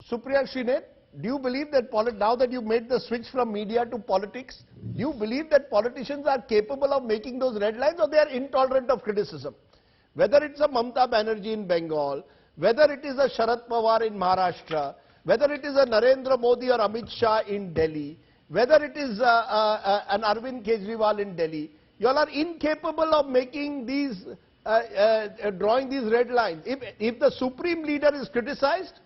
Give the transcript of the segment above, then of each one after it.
Supriya, Shrinate, do you believe that now that you've made the switch from media to politics, do you believe that politicians are capable of making those red lines, or they are intolerant of criticism? Whether it's a Mamata Banerjee in Bengal, whether it is a Sharad Pawar in Maharashtra, whether it is a Narendra Modi or Amit Shah in Delhi, whether it is an Arvind Kejriwal in Delhi, you all are incapable of making these, drawing these red lines. If the supreme leader is criticized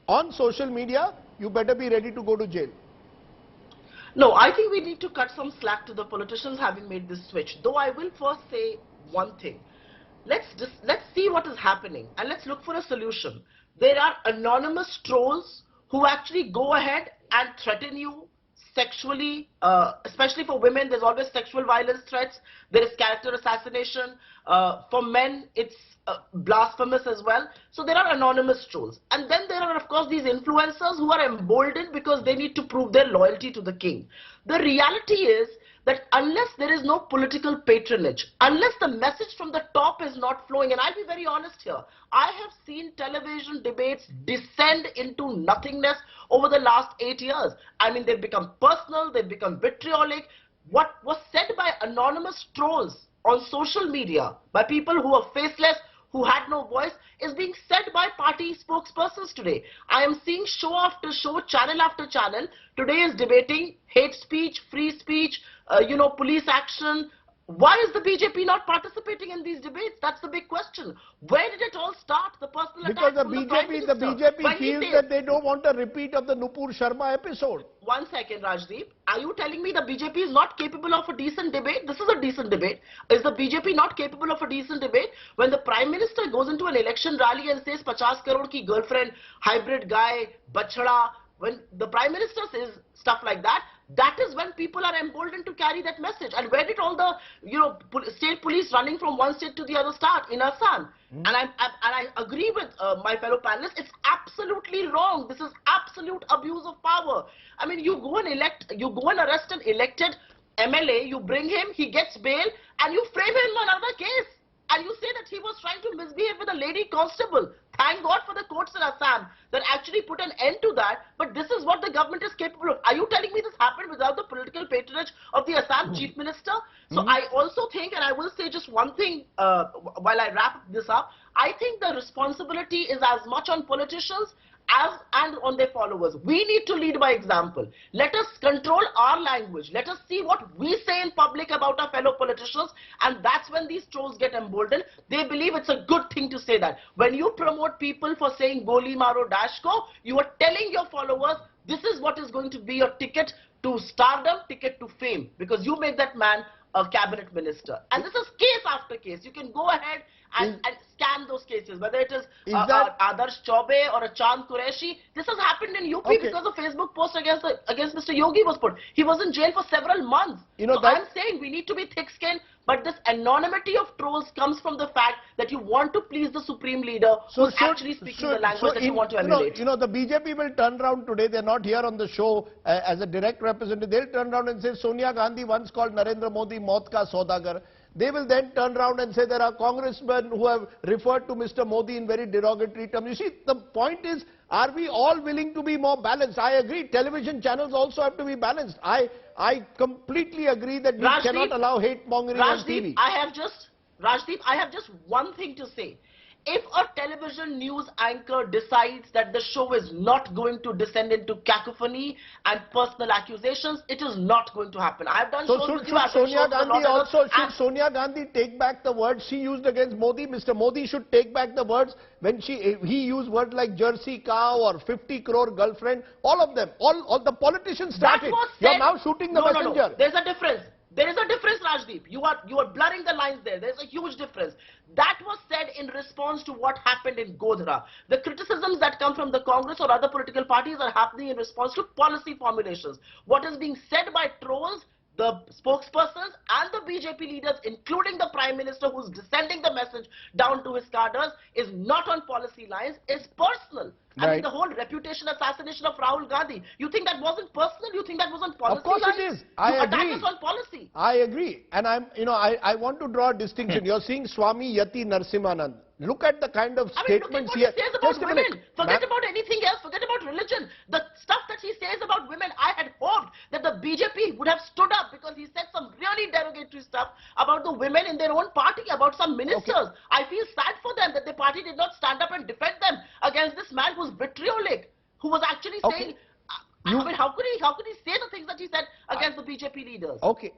on social media, you better be ready to go to jail. No, I think we need to cut some slack to the politicians having made this switch. Though I will first say one thing. Let's see what is happening and let's look for a solution. There are anonymous trolls who actually go ahead and threaten you sexually, especially for women. There's always sexual violence threats. There is character assassination. For men, it's blasphemous as well. So there are anonymous trolls. And then there are, of course, these influencers who are emboldened because they need to prove their loyalty to the king. The reality is that unless there is no political patronage, unless the message from the top is not flowing, and I'll be very honest here, I have seen television debates descend into nothingness over the last 8 years. I mean, they've become personal, they've become vitriolic. What was said by anonymous trolls on social media, by people who are faceless, who had no voice, is being said by party spokespersons today. I am seeing show after show, channel after channel. Today is debating hate speech, free speech, police action. Why is the BJP not participating in these debates? That's the big question. Where did it all start? The personal because attack the BJP feels that they don't want a repeat of the Nupur Sharma episode. 1 second, Rajdeep. Are you telling me the BJP is not capable of a decent debate? This is a decent debate. Is the BJP not capable of a decent debate? When the Prime Minister goes into an election rally and says 50 crore ki girlfriend, hybrid guy, bachada, when the Prime Minister says stuff like that, that is when people are emboldened to carry that message. And where did all the state police running from one state to the other start? In Assam. And I agree with my fellow panelists. It's absolutely wrong. This is absolute abuse of power. I mean, you go and arrest an elected MLA, you bring him, he gets bail, and you frame him in another case. And you say that he was trying to misbehave with a lady constable. Thank God for the courts in Assam that actually put an end to that. But this is what the government is capable of. Are you telling me this happened without the political patronage of the Assam Chief Minister? So I also think, and I will say just one thing while I wrap this up, I think the responsibility is as much on politicians and on their followers. We need to lead by example. Let us control our language. Let us see what we say in public about our fellow politicians, and that's when these trolls get emboldened. They believe it's a good thing to say that. When you promote people for saying Goli Maro Dash Ko, you are telling your followers this is what is going to be your ticket to stardom, ticket to fame, because you make that man a cabinet minister. And this is case after case. You can go ahead and scan those cases, whether it is Adarsh Chaube or a Chand Qureshi. This has happened in UP because a Facebook post against Mr. Yogi was put. He was in jail for several months. So I'm saying we need to be thick-skinned, but this anonymity of trolls comes from the fact that you want to please the supreme leader who's actually speaking the language that you want to emulate. The BJP will turn around today. They're not here on the show as a direct representative. They'll turn around and say Sonia Gandhi once called Narendra Modi Maut Ka Saudagar. They will then turn around and say there are congressmen who have referred to Mr. Modi in very derogatory terms. You see, the point is, are we all willing to be more balanced? I agree, television channels also have to be balanced. I completely agree that we cannot allow hate mongering on TV. Rajdeep, I have just one thing to say. If a television news anchor decides that the show is not going to descend into cacophony and personal accusations, it is not going to happen. I have done shows with you. Should Sonia Gandhi take back the words she used against Modi? Mr. Modi should take back the words when he used words like Jersey cow or 50 crore girlfriend. All of them, all the politicians started. You are now shooting the messenger. No. There's a difference. There is a difference, Rajdeep. You are blurring the lines there. There's a huge difference. That was said in response to what happened in Godhra. The criticisms that come from the Congress or other political parties are happening in response to policy formulations. What is being said by trolls, the spokespersons and the BJP leaders, including the Prime Minister who's sending the message down to his cadres, is not on policy lines, it's personal. I mean, Right. the whole reputation assassination of Rahul Gandhi, you think that wasn't personal? You think that was on policy Of course lines? it is. I You attack agree. us on policy. I agree. And I want to draw a distinction. You're seeing Swami Yati Narasimhanand. Look at the kind of I mean, look at statements what he he says about Just a women. minute. Forget Ma'am. about anything else. Forget about religion. The stuff that he says about women, I had hoped that the BJP would have stood up because he said some really derogatory stuff about the women in their own party, about some ministers. I feel sad for them that the party did not stand up and defend them against this man who's vitriolic, who was actually saying, I mean, how could he say the things that he said against the BJP leaders? Okay.